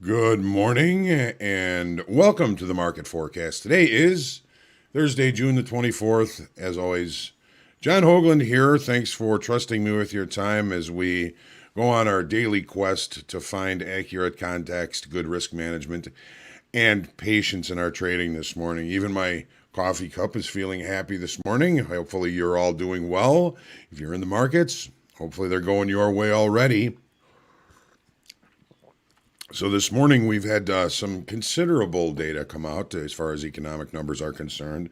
Good morning and welcome to the market forecast. Today is Thursday, June the 24th. As always, John Hoagland here. Thanks for trusting me with your time as we go on our daily quest to find accurate context, good risk management, and patience in our trading this morning. Even my coffee cup is feeling happy this morning. Hopefully, you're all doing well. If you're in the markets, hopefully they're going your way already. So this morning we've had some considerable data come out as far as economic numbers are concerned.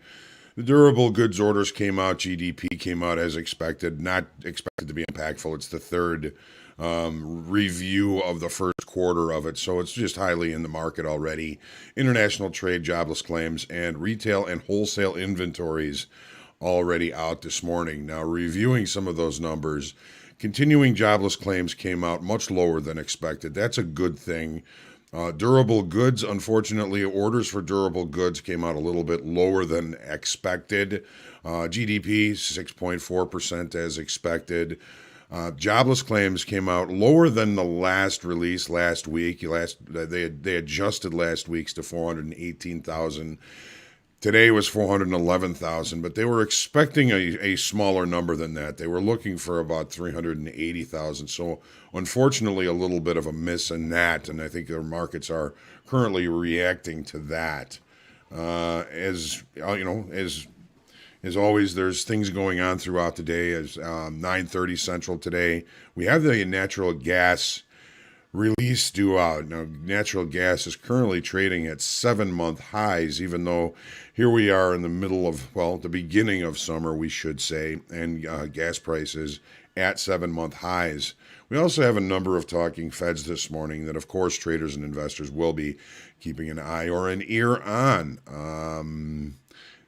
The durable goods orders came out, GDP came out as expected, not expected to be impactful. It's the third review of the first quarter of it, so it's just highly in the market already. International trade, jobless claims, and retail and wholesale inventories already out this morning. Now, reviewing some of those numbers, continuing jobless claims came out much lower than expected. That's a good thing. Durable goods, unfortunately, orders for durable goods came out a little bit lower than expected. GDP 6.4% as expected. Jobless claims came out lower than the last release last week. They adjusted last week's to 418,000. Today was 411,000, but they were expecting a smaller number than that. They were looking for about 380,000. So unfortunately, a little bit of a miss in that, and I think their markets are currently reacting to that. As you know, as always, there's things going on throughout the day. As 9:30 Central today, we have the natural gas release due out. Now, natural gas is currently trading at 7-month highs, even though here we are in the middle of, the beginning of summer, we should say, and gas prices at 7-month highs. We also have a number of talking Feds this morning that, of course, traders and investors will be keeping an eye or an ear on.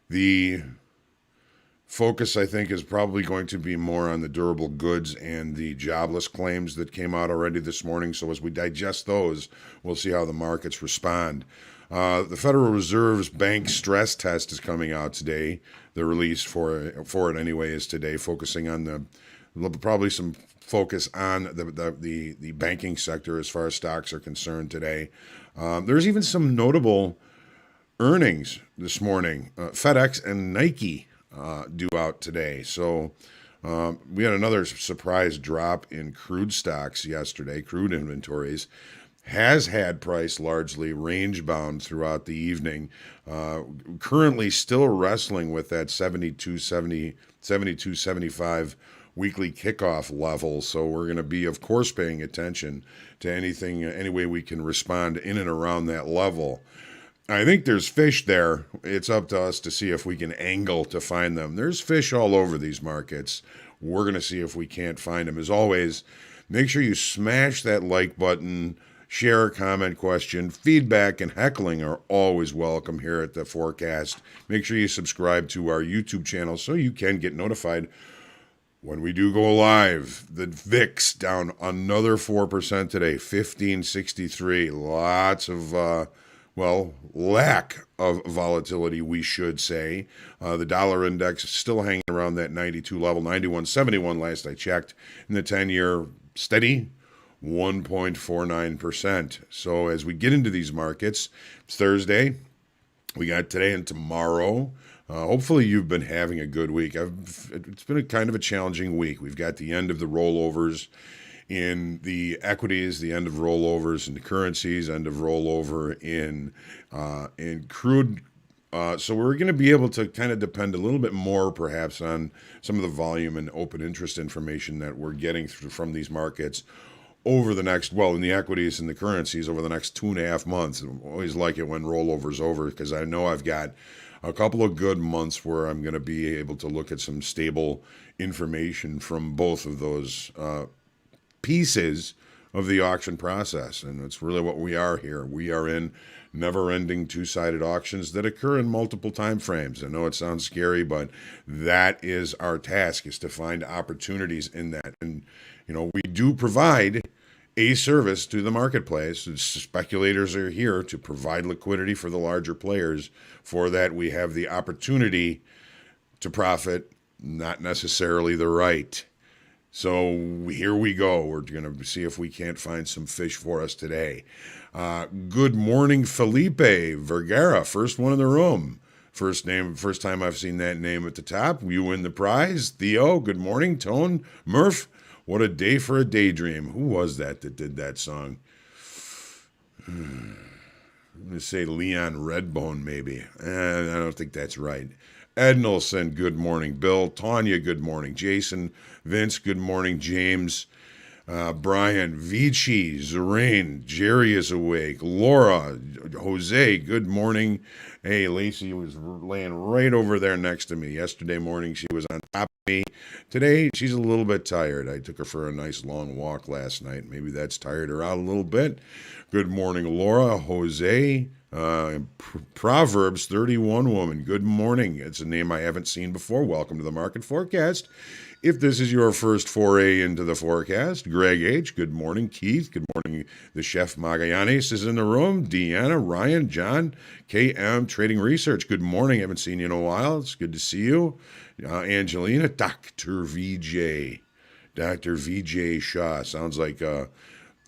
The focus, I think, is probably going to be more on the durable goods and the jobless claims that came out already this morning. So as we digest those, we'll see how the markets respond. The Federal Reserve's bank stress test is coming out today. The release for it anyway is today, focusing on probably some focus on the banking sector as far as stocks are concerned today. There's even some notable earnings this morning. FedEx and Nike due out today. So we had another surprise drop in crude stocks yesterday. Crude inventories has had price largely range bound throughout the evening. Currently still wrestling with that 72.75 weekly kickoff level. So we're going to be, of course, paying attention to anything, any way we can respond in and around that level. I think there's fish there. It's up to us to see if we can angle to find them. There's fish all over these markets. We're going to see if we can't find them. As always, make sure you smash that like button, share a comment, question, feedback, and heckling are always welcome here at the Forecast. Make sure you subscribe to our YouTube channel so you can get notified when we do go live. The VIX down another 4% today, 1563. Lots of lack of volatility, we should say. The dollar index is still hanging around that 92 level, 91.71 last I checked. And the 10-year steady, 1.49%. So as we get into these markets, it's Thursday. We got today and tomorrow. Hopefully you've been having a good week. It's been a kind of a challenging week. We've got the end of the rollovers in the equities, the end of rollovers in the currencies, end of rollover in crude. So we're going to be able to kind of depend a little bit more perhaps on some of the volume and open interest information that we're getting from these markets over the next, in the equities and the currencies over the next 2.5 months. I always like it when rollover's over because I know I've got a couple of good months where I'm going to be able to look at some stable information from both of those pieces of the auction process. And it's really what we are here. We are in never-ending two-sided auctions that occur in multiple time frames. I know it sounds scary, but that is our task, is to find opportunities in that. And, we do provide a service to the marketplace. Speculators are here to provide liquidity for the larger players. For that, we have the opportunity to profit, not necessarily the right. So here we go. We're going to see if we can't find some fish for us today. Good morning, Felipe Vergara, first one in the room. First name, first time I've seen that name at the top. You win the prize. Theo, good morning. Tone, Murph, what a day for a daydream. Who was that did that song? I'm going to say Leon Redbone, maybe. I don't think that's right. Ed Nelson, good morning. Bill, Tanya, good morning. Jason, Vince, good morning. James, Brian, Vici, Zoraine, Jerry is awake. Laura, Jose, good morning. Hey, Lacey was laying right over there next to me. Yesterday morning, she was on top of me. Today, she's a little bit tired. I took her for a nice long walk last night. Maybe that's tired her out a little bit. Good morning, Laura, Jose. Proverbs 31 woman. Good morning. It's a name I haven't seen before. Welcome to the market forecast. If this is your first foray into the forecast, Greg H., good morning. Keith, good morning. The chef Magallanes is in the room. Deanna, Ryan, John, KM Trading Research, good morning. Haven't seen you in a while. It's good to see you. Angelina, Dr. VJ. Dr. VJ Shaw. Sounds like the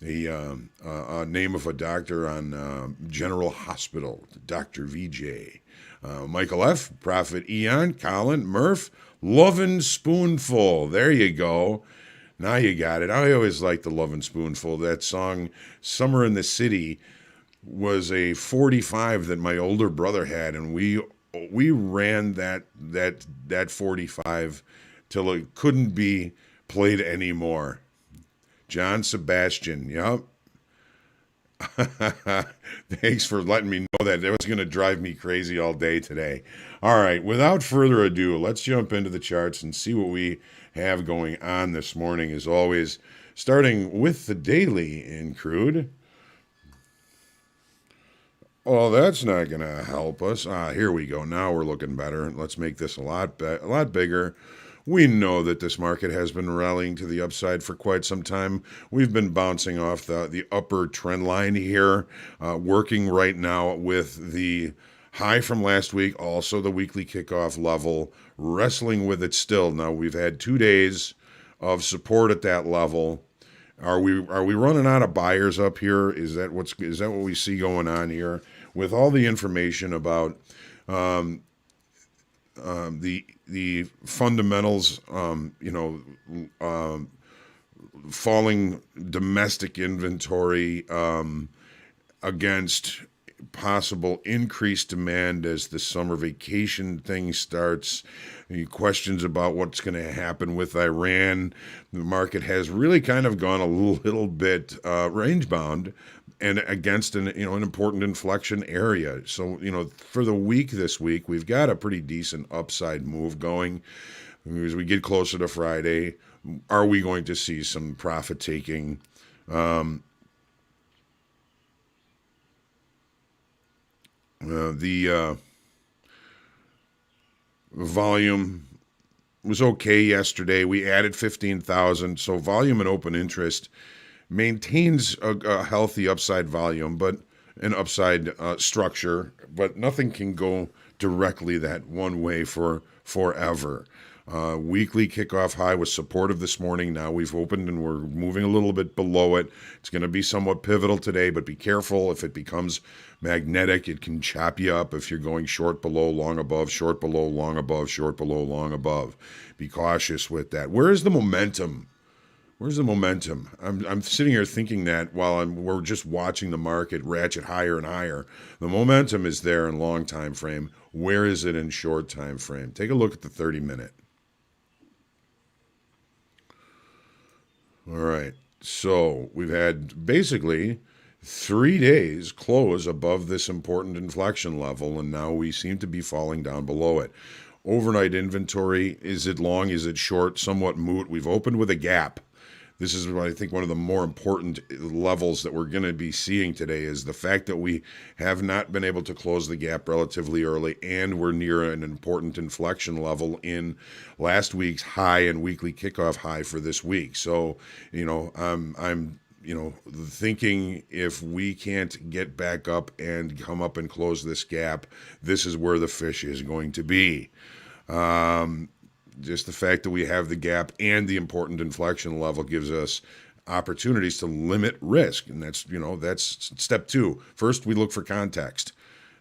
name of a doctor on General Hospital, Dr. VJ. Michael F., Prophet Eon, Colin, Murph, Lovin' Spoonful. There you go. Now you got it. I always liked the Lovin' Spoonful. That song, Summer in the City, was a 45 that my older brother had, and we ran that 45 till it couldn't be played anymore. John Sebastian, yep. Thanks for letting me know that. That was going to drive me crazy all day today. All right, without further ado, let's jump into the charts and see what we have going on this morning, as always, starting with the daily in crude. Oh, that's not going to help us. Here we go. Now we're looking better. Let's make this a lot bigger. We know that this market has been rallying to the upside for quite some time. We've been bouncing off the upper trend line here, working right now with the high from last week, also the weekly kickoff level, wrestling with it still. Now we've had 2 days of support at that level. Are we running out of buyers up here? Is that what we see going on here? With all the information about the fundamentals, falling domestic inventory against possible increased demand as the summer vacation thing starts. Questions about what's going to happen with Iran. The market has really kind of gone a little bit range bound and against an important inflection area. So for the week this week, we've got a pretty decent upside move going. As we get closer to Friday, are we going to see some profit taking? The volume was okay yesterday. We added 15,000, so volume and open interest maintains a healthy upside volume, but an upside structure, but nothing can go directly that one way for forever. Weekly kickoff high was supportive this morning. Now we've opened and we're moving a little bit below it. It's going to be somewhat pivotal today, but be careful. If it becomes magnetic, it can chop you up if you're going short below, long above, short below, long above, short below, long above. Be cautious with that. Where is the momentum? Where's the momentum? I'm sitting here thinking that while we're just watching the market ratchet higher and higher. The momentum is there in long time frame. Where is it in short time frame? Take a look at the 30-minute. All right. So we've had basically 3 days close above this important inflection level, and now we seem to be falling down below it. Overnight inventory, is it long? Is it short? Somewhat moot. We've opened with a gap. This is what I think one of the more important levels that we're going to be seeing today is the fact that we have not been able to close the gap relatively early, and we're near an important inflection level in last week's high and weekly kickoff high for this week. So, I'm thinking if we can't get back up and come up and close this gap, this is where the fish is going to be. Just the fact that we have the gap and the important inflection level gives us opportunities to limit risk. And that's step two. First, we look for context.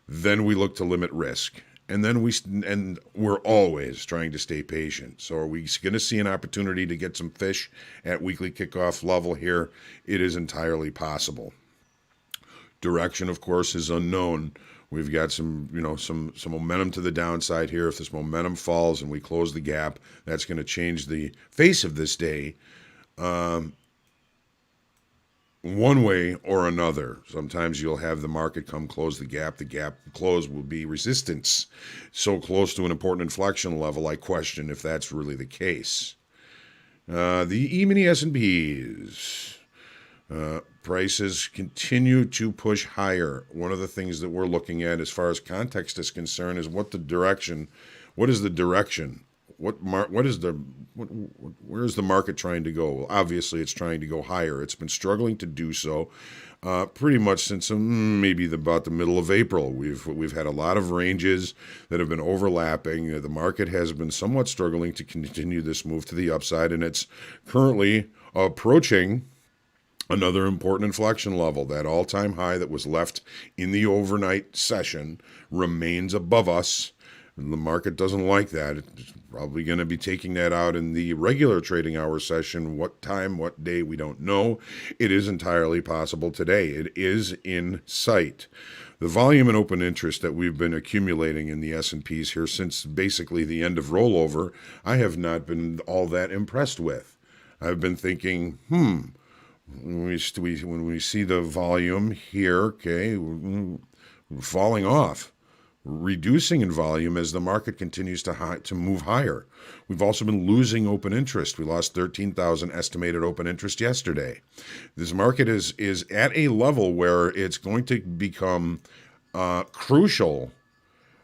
Then we look to limit risk. And then we're always trying to stay patient. So are we going to see an opportunity to get some fish at weekly kickoff level here? It is entirely possible. Direction, of course, is unknown. We've got some momentum to the downside here. If this momentum falls and we close the gap, that's going to change the face of this day one way or another. Sometimes you'll have the market come close the gap. The gap close will be resistance. So close to an important inflection level, I question if that's really the case. The E-mini S&Ps. Prices continue to push higher. One of the things that we're looking at as far as context is concerned is what is the direction? Where's the market trying to go? Well, obviously it's trying to go higher. It's been struggling to do so pretty much since maybe about the middle of April. We've had a lot of ranges that have been overlapping. The market has been somewhat struggling to continue this move to the upside, and it's currently approaching another important inflection level. That all-time high that was left in the overnight session remains above us. The market doesn't like that. It's probably going to be taking that out in the regular trading hour session. What time, what day, we don't know. It is entirely possible today. It is in sight. The volume and open interest that we've been accumulating in the S&Ps here since basically the end of rollover, I have not been all that impressed with. I've been thinking, when we see the volume here, okay, falling off, reducing in volume as the market continues to move higher. We've also been losing open interest. We lost 13,000 estimated open interest yesterday. This market is at a level where it's going to become crucial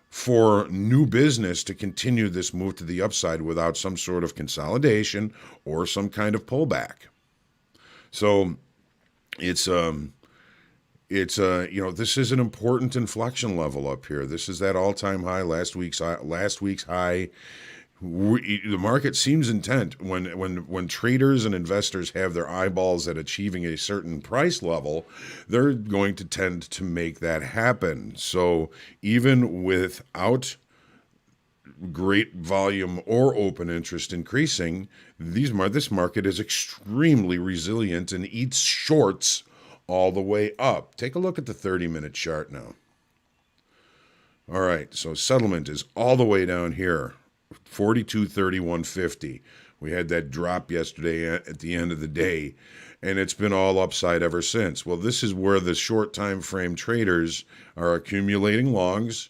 for new business to continue this move to the upside without some sort of consolidation or some kind of pullback. So this is an important inflection level up here. This is that all-time high, last week's high. The market seems intent when traders and investors have their eyeballs at achieving a certain price level, they're going to tend to make that happen. So even without great volume or open interest increasing, this market is extremely resilient and eats shorts all the way up. Take a look at the 30-minute chart now. All right, so settlement is all the way down here, 42.31.50. We had that drop yesterday at the end of the day, and it's been all upside ever since. Well, this is where the short time frame traders are accumulating longs.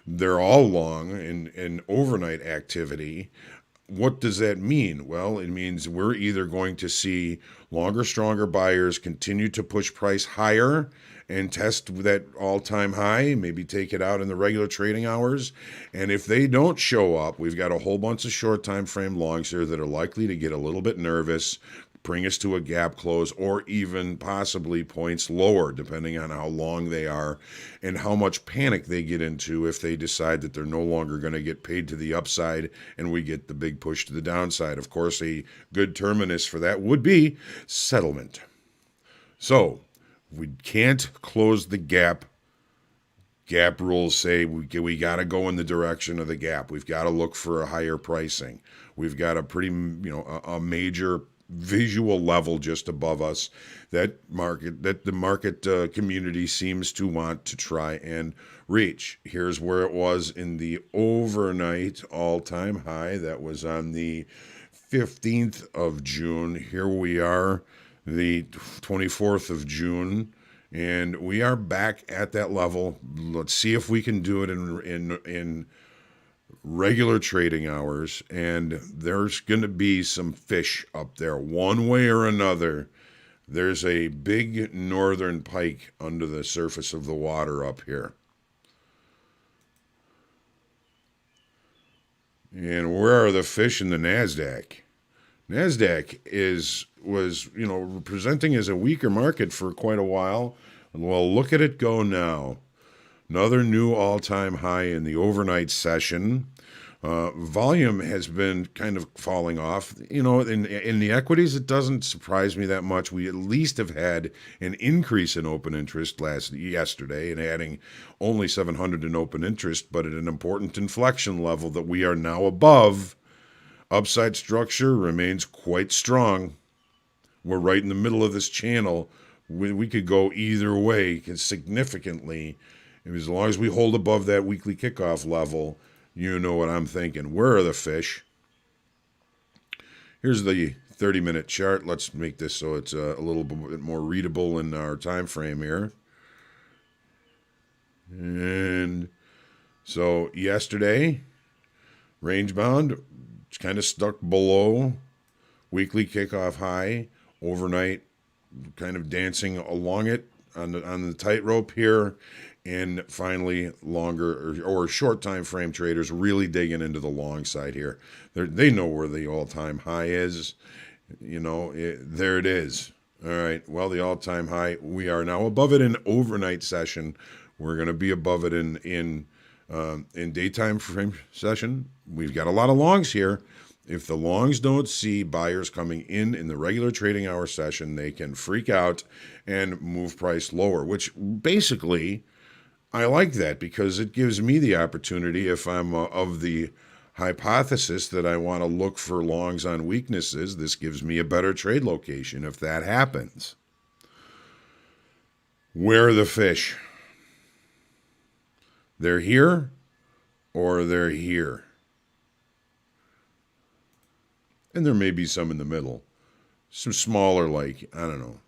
They're all long in overnight activity. What does that mean? Well, it means we're either going to see longer, stronger buyers continue to push price higher and test that all-time high, maybe take it out in the regular trading hours. And if they don't show up, we've got a whole bunch of short time frame longs here that are likely to get a little bit nervous, bring us to a gap close, or even possibly points lower, depending on how long they are and how much panic they get into if they decide that they're no longer going to get paid to the upside and we get the big push to the downside. Of course, a good terminus for that would be settlement. So we can't close the gap. Gap rules say we got to go in the direction of the gap. We've got to look for a higher pricing. We've got a pretty, a major visual level just above us that the market community seems to want to try and reach. Here's where it was in the overnight all-time high. That was on the 15th of June. Here we are, the 24th of June, and we are back at that level. Let's see if we can do it in regular trading hours, and there's going to be some fish up there one way or another. There's a big northern pike under the surface of the water up here. And where are the fish in the NASDAQ? NASDAQ was presenting as a weaker market for quite a while. Well, look at it go now. Another new all-time high in the overnight session. Volume has been kind of falling off. In the equities, it doesn't surprise me that much. We at least have had an increase in open interest yesterday, and adding only 700 in open interest, but at an important inflection level that we are now above. Upside structure remains quite strong. We're right in the middle of this channel. We could go either way significantly. As long as we hold above that weekly kickoff level, you know what I'm thinking. Where are the fish? Here's the 30-minute chart. Let's make this so it's a little bit more readable in our time frame here. And so yesterday, range bound, it's kind of stuck below weekly kickoff high. Overnight, kind of dancing along it on the tightrope here. And finally, longer or short time frame traders really digging into the long side here. They know where the all-time high is. There it is. All right. Well, the all-time high, we are now above it in overnight session. We're going to be above it in daytime frame session. We've got a lot of longs here. If the longs don't see buyers coming in the regular trading hour session, they can freak out and move price lower, which basically I like that because it gives me the opportunity, if I'm of the hypothesis that I want to look for longs on weaknesses, this gives me a better trade location if that happens. Where are the fish? They're here or they're here. And there may be some in the middle. Some smaller, like, I don't know,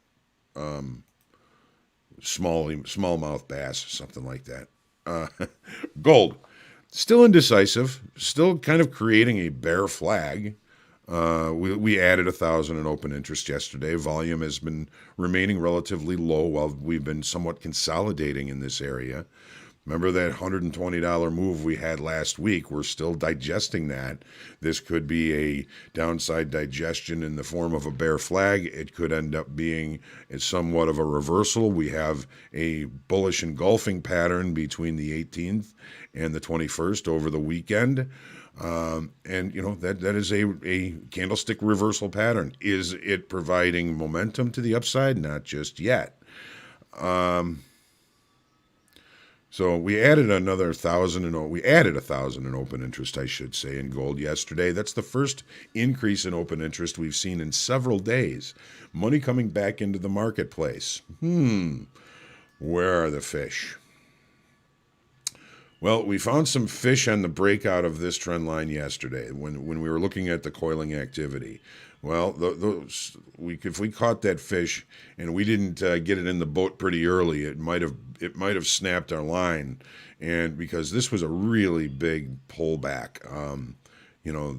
smallmouth bass, something like that. Gold, still indecisive, still kind of creating a bear flag. We added 1,000 in open interest yesterday. Volume has been remaining relatively low while we've been somewhat consolidating in this area. Remember that $120 move we had last week? We're still digesting that. This could be a downside digestion in the form of a bear flag. It could end up being somewhat of a reversal. We have a bullish engulfing pattern between the 18th and the 21st over the weekend. And that is a candlestick reversal pattern. Is it providing momentum to the upside? Not just yet. So we added another 1,000 we added 1,000 in open interest, I should say, in gold yesterday. That's the first increase in open interest we've seen in several days. Money coming back into the marketplace. Where are the fish? Well, we found some fish on the breakout of this trend line yesterday when we were looking at the coiling activity. Well, if we caught that fish and we didn't get it in the boat pretty early, it might have snapped our line, and because this was a really big pullback.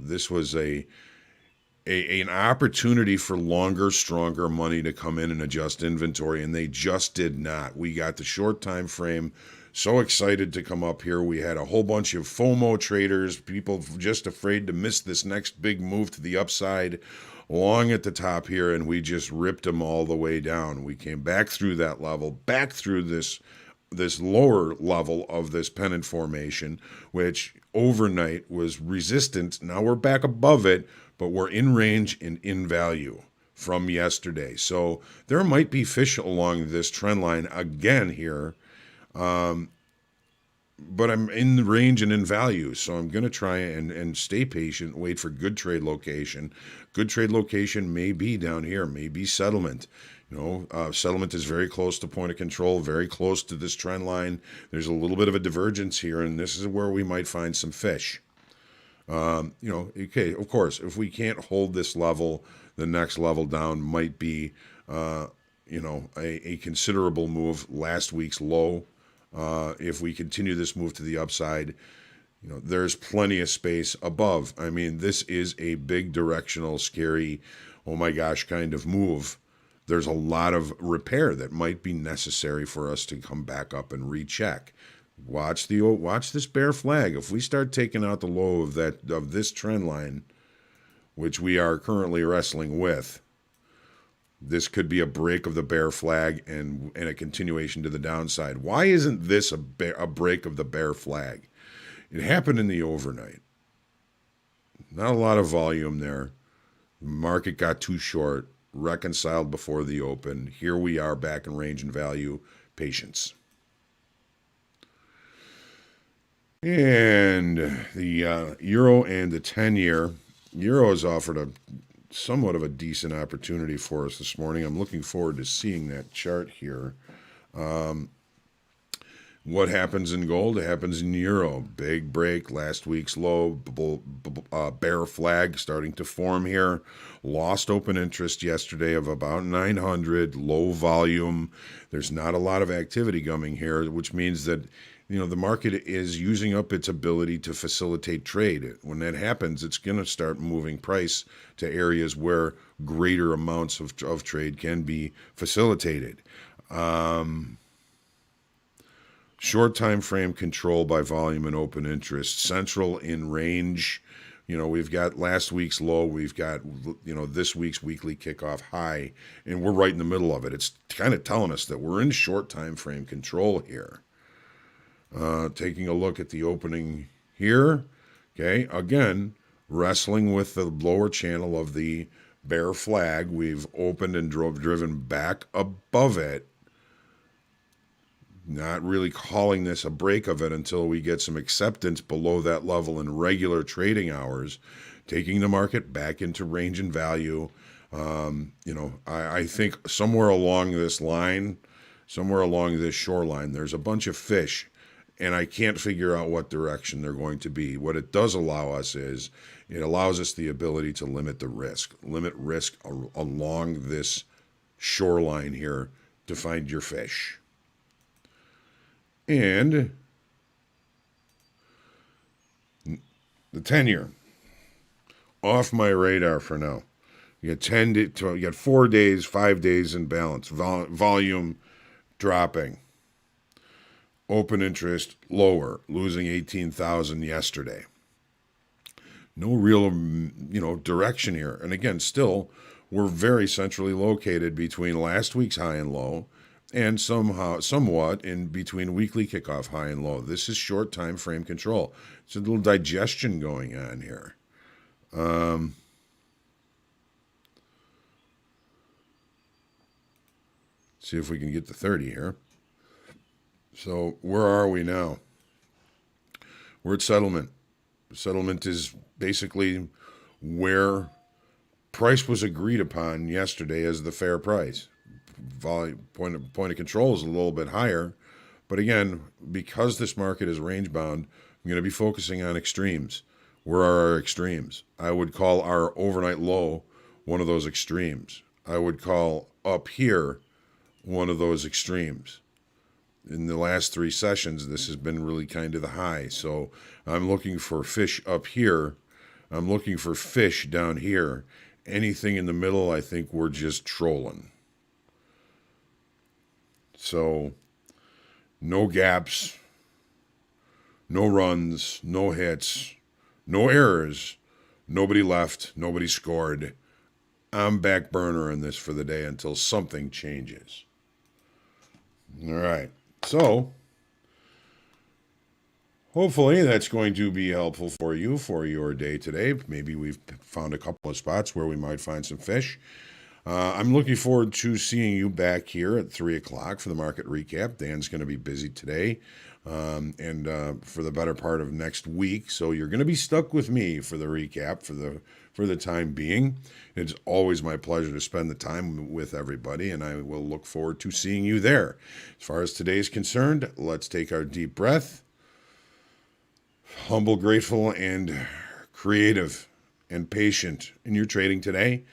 This was an opportunity for longer, stronger money to come in and adjust inventory, and they just did not. We got the short time frame. So excited to come up here. We had a whole bunch of FOMO traders, people just afraid to miss this next big move to the upside, long at the top here, and we just ripped them all the way down. We came back through that level, back through this lower level of this pennant formation, which overnight was resistant. Now we're back above it, but we're in range and in value from yesterday. So there might be fish along this trend line again here. But I'm in the range and in value, so I'm going to try and stay patient, wait for good trade location. Good trade location may be down here, may be settlement. Settlement is very close to point of control, very close to this trend line. There's a little bit of a divergence here, and this is where we might find some fish. Okay, of course, if we can't hold this level, the next level down might be, a considerable move, last week's low. If we continue this move to the upside, there's plenty of space above. I mean, this is a big directional, scary, oh my gosh kind of move. There's a lot of repair that might be necessary for us to come back up and recheck. Watch this bear flag. If we start taking out the low of this trend line, which we are currently wrestling with, this could be a break of the bear flag and a continuation to the downside. Why isn't this a break of the bear flag? It happened in the overnight. Not a lot of volume there. Market got too short, reconciled before the open. Here we are back in range and value. Patience. And the euro and the 10-year. Euro has offered a somewhat of a decent opportunity for us this morning. I'm looking forward to seeing that chart here. What happens in gold happens in euro. Big break, last week's low, bear flag starting to form here. Lost open interest yesterday of about 900, low volume. There's not a lot of activity coming here, which means that the market is using up its ability to facilitate trade. When that happens, it's going to start moving price to areas where greater amounts of trade can be facilitated. Short time frame control by volume and open interest. Central in range. We've got last week's low. We've got, this week's weekly kickoff high. And we're right in the middle of it. It's kind of telling us that we're in short time frame control here. Taking a look at the opening here. Okay, again, wrestling with the lower channel of the bear flag. We've opened and driven back above it. Not really calling this a break of it until we get some acceptance below that level in regular trading hours, taking the market back into range and value. I think somewhere along this line, somewhere along this shoreline, there's a bunch of fish, and I can't figure out what direction they're going to be. What it does allow us is it allows us the ability to limit risk along this shoreline here to find your fish. And the 10-year, off my radar for now. You got 4 days, 5 days in balance. Volume dropping. Open interest lower, losing 18,000 yesterday. No real, direction here. And again, still, we're very centrally located between last week's high and low, and somewhat in between weekly kickoff high and low. This is short time frame control. It's a little digestion going on here. See if we can get to 30 here. So where are we now? We're at settlement. Settlement is basically where price was agreed upon yesterday as the fair price. Point of control is a little bit higher, but again, because this market is range bound, I'm going to be focusing on extremes. Where are our extremes? I would call our overnight low one of those extremes. I would call up here one of those extremes. In the last 3 sessions, this has been really kind of the high. So I'm looking for fish up here. I'm looking for fish down here. Anything in the middle, I think we're just trolling. So no gaps, no runs, no hits, no errors, nobody left, nobody scored. I'm back burner in this for the day until something changes. All right. So hopefully that's going to be helpful for you for your day today. Maybe we've found a couple of spots where we might find some fish. I'm looking forward to seeing you back here at 3 o'clock for the market recap. Dan's going to be busy today and for the better part of next week. So you're going to be stuck with me for the recap for the time being. It's always my pleasure to spend the time with everybody, and I will look forward to seeing you there. As far as today's concerned, let's take our deep breath. Humble, grateful, and creative and patient in your trading today.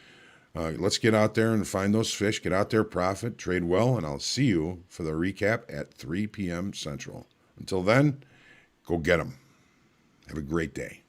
Let's get out there and find those fish, get out there, profit, trade well, and I'll see you for the recap at 3 p.m. Central. Until then, go get them. Have a great day.